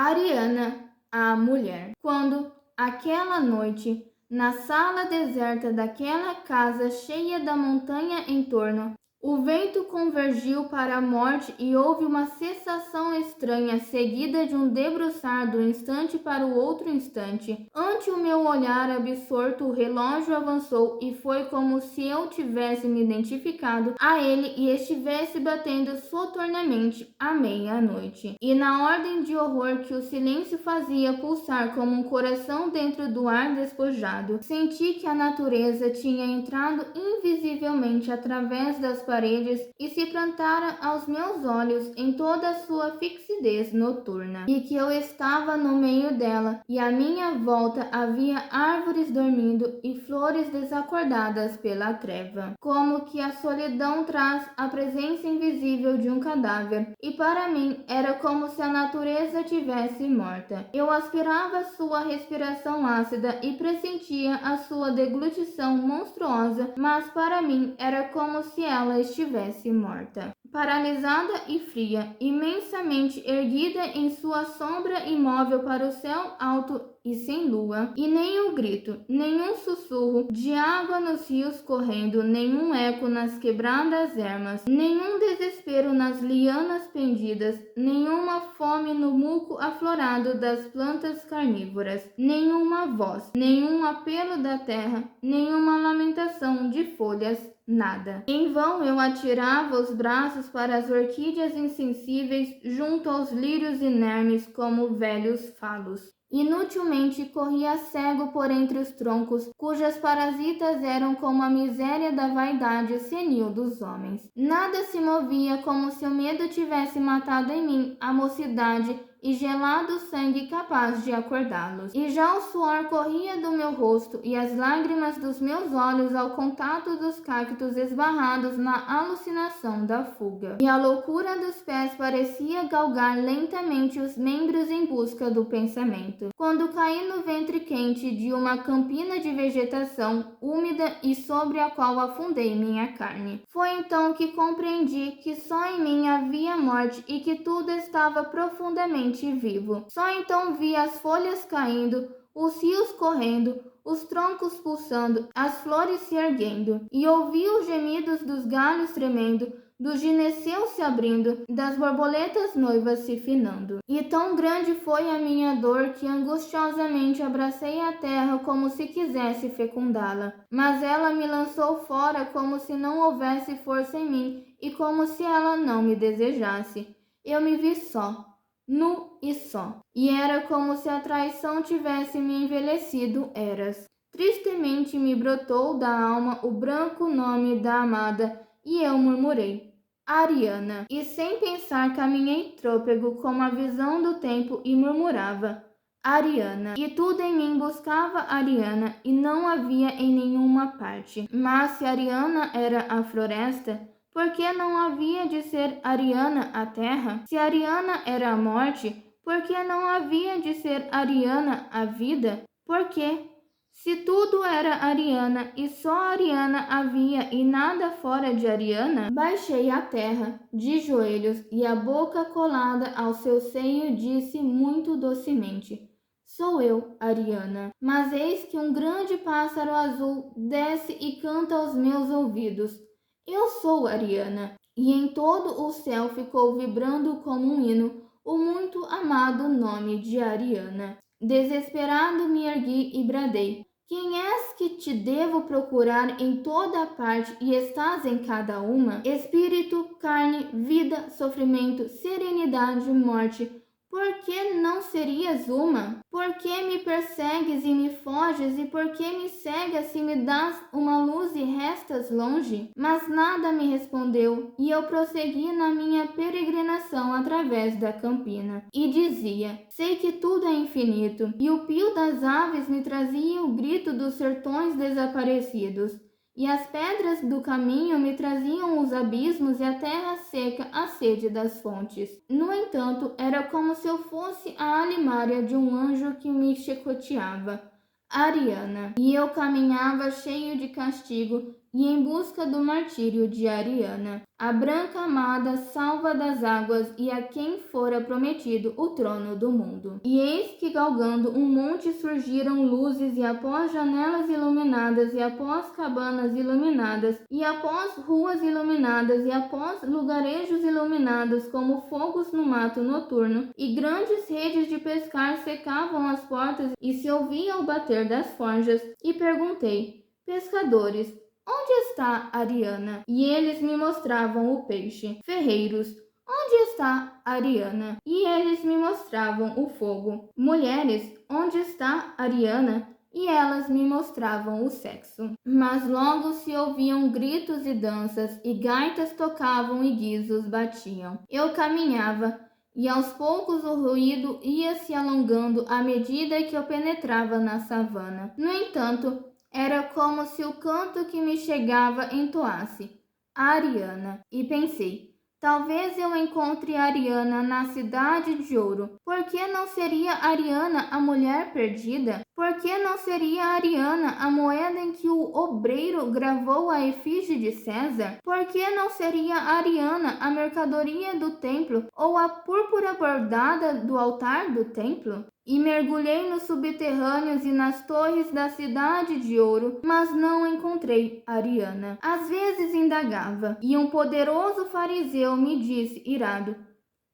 Ariana, a mulher. Quando, aquela noite, na sala deserta daquela casa cheia da montanha em torno, o vento convergiu para a morte e houve uma cessação estranha, seguida de um debruçar do instante para o outro instante. Ante o meu olhar absorto, o relógio avançou e foi como se eu tivesse me identificado a ele e estivesse batendo sotornamente à meia-noite. E na ordem de horror que o silêncio fazia pulsar como um coração dentro do ar despojado, senti que a natureza tinha entrado invisivelmente através das paredes e se plantara aos meus olhos em toda a sua fixidez noturna, e que eu estava no meio dela, e à minha volta havia árvores dormindo e flores desacordadas pela treva, como que a solidão traz a presença invisível de um cadáver, e para mim era como se a natureza tivesse morta. Eu aspirava sua respiração ácida e pressentia a sua deglutição monstruosa, mas para mim era como se ela estivesse morta, paralisada e fria, imensamente erguida em sua sombra imóvel para o céu alto e sem lua, e nenhum grito, nenhum sussurro de água nos rios correndo, nenhum eco nas quebradas ermas, nenhum desespero nas lianas pendidas, nenhuma fome no muco aflorado das plantas carnívoras, nenhuma voz, nenhum apelo da terra, nenhuma lamentação de folhas. Nada. Em vão eu atirava os braços para as orquídeas insensíveis junto aos lírios inermes como velhos falos. Inutilmente corria cego por entre os troncos, cujas parasitas eram como a miséria da vaidade senil dos homens. Nada se movia, como se o medo tivesse matado em mim a mocidade e gelado sangue capaz de acordá-los. E já o suor corria do meu rosto e as lágrimas dos meus olhos ao contato dos cactos esbarrados na alucinação da fuga. E a loucura dos pés parecia galgar lentamente os membros em busca do pensamento. Quando caí no ventre quente de uma campina de vegetação úmida e sobre a qual afundei minha carne, foi então que compreendi que só em mim havia morte e que tudo estava profundamente vivo. Só então vi as folhas caindo, os rios correndo, os troncos pulsando, as flores se erguendo, e ouvi os gemidos dos galhos tremendo, do gineceu se abrindo, das borboletas noivas se finando. E tão grande foi a minha dor que angustiosamente abracei a terra como se quisesse fecundá-la. Mas ela me lançou fora como se não houvesse força em mim e como se ela não me desejasse. Eu me vi só, nu e só, e era como se a traição tivesse me envelhecido eras. Tristemente me brotou da alma o branco nome da amada, e eu murmurei, Ariana, e sem pensar caminhei trôpego como a visão do tempo e murmurava, Ariana, e tudo em mim buscava Ariana e não havia em nenhuma parte. Mas se Ariana era a floresta, por que não havia de ser Ariana a terra? Se Ariana era a morte, por que não havia de ser Ariana a vida? Por quê? Se tudo era Ariana e só Ariana havia e nada fora de Ariana, baixei à terra, de joelhos e a boca colada ao seu seio, disse muito docemente: Sou eu, Ariana. Mas eis que um grande pássaro azul desce e canta aos meus ouvidos. Eu sou Ariana. E em todo o céu ficou vibrando como um hino o muito amado nome de Ariana. Desesperado me ergui e bradei: Quem és que te devo procurar em toda a parte e estás em cada uma? Espírito, carne, vida, sofrimento, serenidade, morte. Por que não serias uma? Por que me persegues e me foges, e por que me cegas se me dás uma luz e restas longe? Mas nada me respondeu, e eu prossegui na minha peregrinação através da campina. E dizia, sei que tudo é infinito, e o pio das aves me trazia o grito dos sertões desaparecidos. E as pedras do caminho me traziam os abismos e a terra seca a sede das fontes. No entanto, era como se eu fosse a alimária de um anjo que me chicoteava, Ariana, e eu caminhava cheio de castigo, e em busca do martírio de Ariana, a branca amada, salva das águas e a quem fora prometido o trono do mundo. E eis que galgando um monte surgiram luzes, e após janelas iluminadas, e após cabanas iluminadas, e após ruas iluminadas, e após lugarejos iluminados como fogos no mato noturno, e grandes redes de pescar secavam as portas e se ouvia o bater das forjas, e perguntei: pescadores, onde está Ariana? E eles me mostravam o peixe. Ferreiros, onde está Ariana? E eles me mostravam o fogo. Mulheres, onde está Ariana? E elas me mostravam o sexo. Mas logo se ouviam gritos e danças, e gaitas tocavam e guizos batiam. Eu caminhava, e aos poucos o ruído ia se alongando à medida que eu penetrava na savana. No entanto, era como se o canto que me chegava entoasse Ariana, e pensei: talvez eu encontre Ariana na Cidade de Ouro. Por que não seria Ariana a mulher perdida? Por que não seria Ariana a moeda em que o obreiro gravou a efígie de César? Por que não seria Ariana a mercadoria do templo ou a púrpura bordada do altar do templo? E mergulhei nos subterrâneos e nas torres da Cidade de Ouro, mas não encontrei Ariana. Às vezes indagava, e um poderoso fariseu me disse, irado: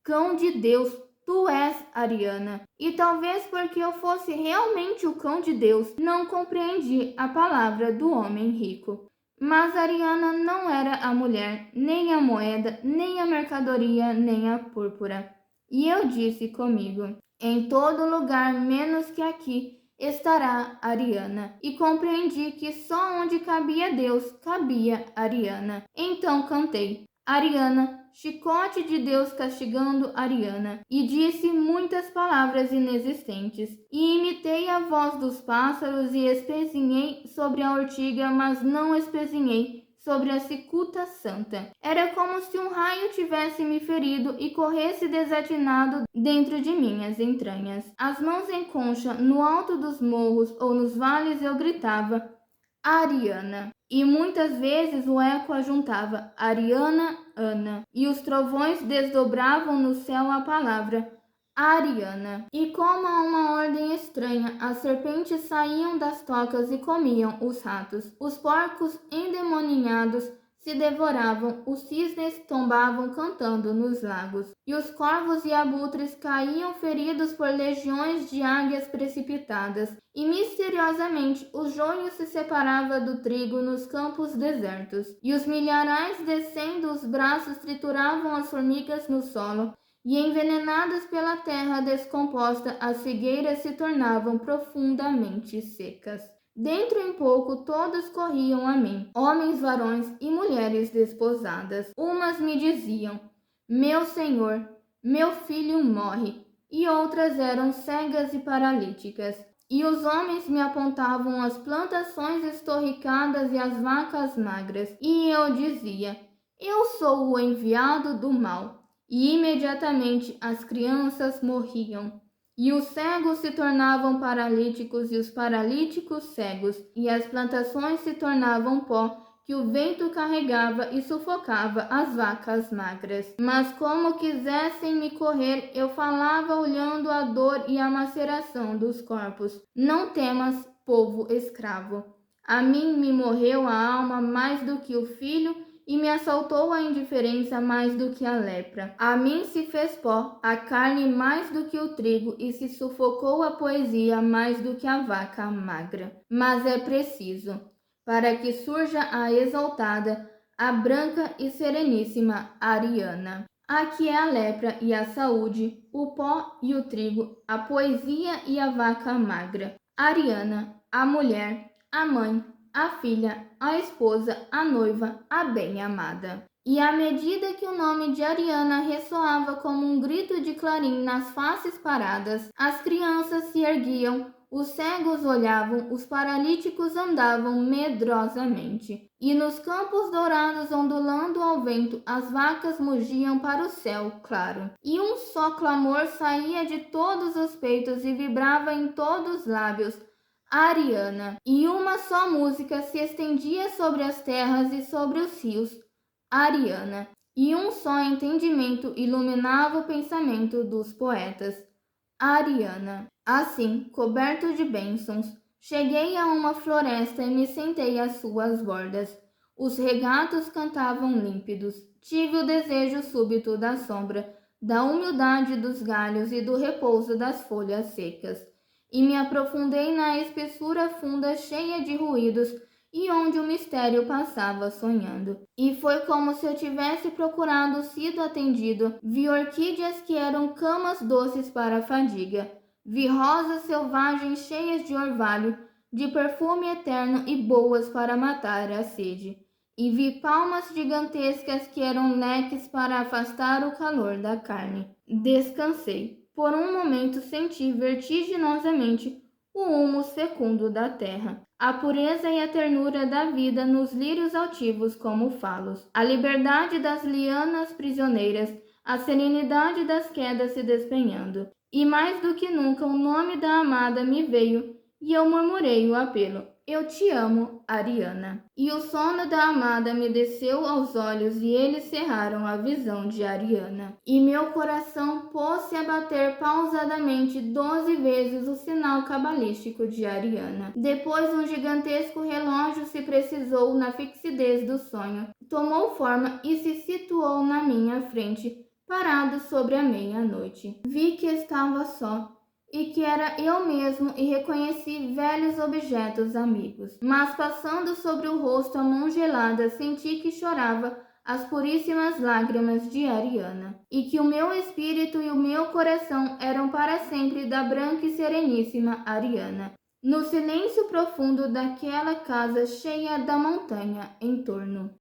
cão de Deus, tu és Ariana. E talvez porque eu fosse realmente o cão de Deus, não compreendi a palavra do homem rico. Mas Ariana não era a mulher, nem a moeda, nem a mercadoria, nem a púrpura. E eu disse comigo: em todo lugar, menos que aqui, estará Ariana. E compreendi que só onde cabia Deus, cabia Ariana. Então cantei: Ariana, chicote de Deus castigando Ariana. E disse muitas palavras inexistentes. E imitei a voz dos pássaros e espezinhei sobre a ortiga, mas não espezinhei sobre a cicuta santa. Era como se um raio tivesse me ferido e corresse desatinado dentro de minhas entranhas. As mãos em concha, no alto dos morros ou nos vales eu gritava: Ariana. E muitas vezes o eco ajuntava: Ariana, Ana. E os trovões desdobravam no céu a palavra Ariana. E como a uma ordem estranha, as serpentes saíam das tocas e comiam os ratos. Os porcos endemoninhados se devoravam, os cisnes tombavam cantando nos lagos. E os corvos e abutres caíam feridos por legiões de águias precipitadas. E misteriosamente o joio se separava do trigo nos campos desertos. E os milharais descendo os braços trituravam as formigas no solo. E envenenadas pela terra descomposta, as figueiras se tornavam profundamente secas. Dentro em pouco todos corriam a mim, homens, varões e mulheres desposadas. Umas me diziam: meu senhor, meu filho morre, e outras eram cegas e paralíticas. E os homens me apontavam as plantações estorricadas e as vacas magras, e eu dizia: eu sou o enviado do mal. E imediatamente as crianças morriam, e os cegos se tornavam paralíticos e os paralíticos cegos, e as plantações se tornavam pó que o vento carregava e sufocava as vacas magras. Mas como quisessem me correr, eu falava olhando a dor e a maceração dos corpos. Não temas, povo escravo. A mim me morreu a alma mais do que o filho, e me assaltou a indiferença mais do que a lepra. A mim se fez pó a carne mais do que o trigo, e se sufocou a poesia mais do que a vaca magra. Mas é preciso, para que surja a exaltada, a branca e sereníssima Ariana. Aqui é a lepra e a saúde, o pó e o trigo, a poesia e a vaca magra. Ariana, a mulher, a mãe, a filha, a esposa, a noiva, a bem-amada. E à medida que o nome de Ariana ressoava como um grito de clarim nas faces paradas, as crianças se erguiam, os cegos olhavam, os paralíticos andavam medrosamente. E nos campos dourados ondulando ao vento, as vacas mugiam para o céu claro. E um só clamor saía de todos os peitos e vibrava em todos os lábios: Ariana. E uma só música se estendia sobre as terras e sobre os rios, Ariana. E um só entendimento iluminava o pensamento dos poetas, Ariana. Assim, coberto de bênçãos, cheguei a uma floresta e me sentei às suas bordas. Os regatos cantavam límpidos. Tive o desejo súbito da sombra, da humildade dos galhos e do repouso das folhas secas. E me aprofundei na espessura funda cheia de ruídos e onde o mistério passava sonhando. E foi como se eu tivesse procurado sido atendido. Vi orquídeas que eram camas doces para a fadiga. Vi rosas selvagens cheias de orvalho, de perfume eterno e boas para matar a sede. E vi palmas gigantescas que eram leques para afastar o calor da carne. Descansei. Por um momento senti vertiginosamente o humus fecundo da terra, a pureza e a ternura da vida nos lírios altivos como falos, a liberdade das lianas prisioneiras, a serenidade das quedas se despenhando. E mais do que nunca o nome da amada me veio e eu murmurei o apelo. Eu te amo, Ariana. E o sono da amada me desceu aos olhos e eles cerraram a visão de Ariana. E meu coração pôs-se a bater pausadamente 12 vezes o sinal cabalístico de Ariana. Depois um gigantesco relógio se precisou na fixidez do sonho, tomou forma e se situou na minha frente, parado sobre a meia-noite. Vi que estava só e que era eu mesmo e reconheci velhos objetos amigos. Mas passando sobre o rosto a mão gelada, senti que chorava as puríssimas lágrimas de Ariana, e que o meu espírito e o meu coração eram para sempre da branca e sereníssima Ariana, no silêncio profundo daquela casa cheia da montanha em torno.